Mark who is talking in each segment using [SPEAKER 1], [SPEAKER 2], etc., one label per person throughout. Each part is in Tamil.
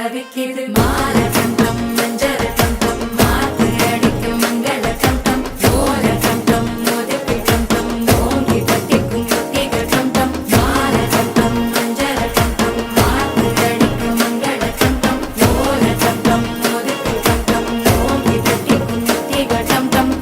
[SPEAKER 1] தவிக்கிது மால டம் டம் மஞ்சர டம் டம் மாத்து அடிக்கும் மங்கள டம் டம் ஓல டம் டம் மோதிப்பி டம் டம் ஓங்கி தட்டிக்கும் ஒத்திக டம் டம் மால டம் டம் மஞ்சர டம் டம் மாத்து அடிக்கும் மங்கள டம் டம் ஓல டம் டம் மோதிப்பி டம் டம் ஓங்கி தட்டிக்கும் ஒத்திக டம் டம்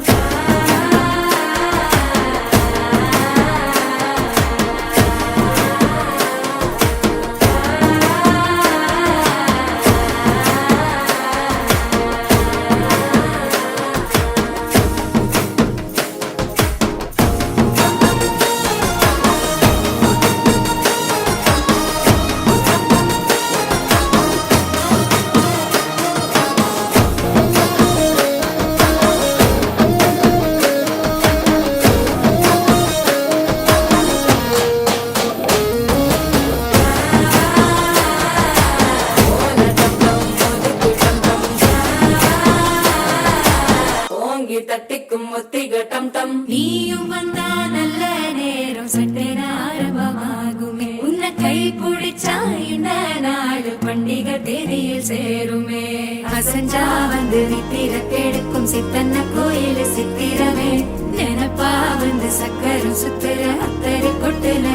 [SPEAKER 1] தட்டிக்கும் ஒத்திக டம் டம் நீயும் வந்தா நல்ல நேரம் சட்டென ஆரம்பமாகுமே உன்னை கை பிடிச்சா இந்த நாடு பண்டிகை தேதியில் சேருமே அசஞ்சா வந்து நித்திர கெடுக்கும் சித்தன்ன கோயில் சித்திரமே நினப்பா வந்து சக்கரம் சுத்துற அத்தரி கொட்டுல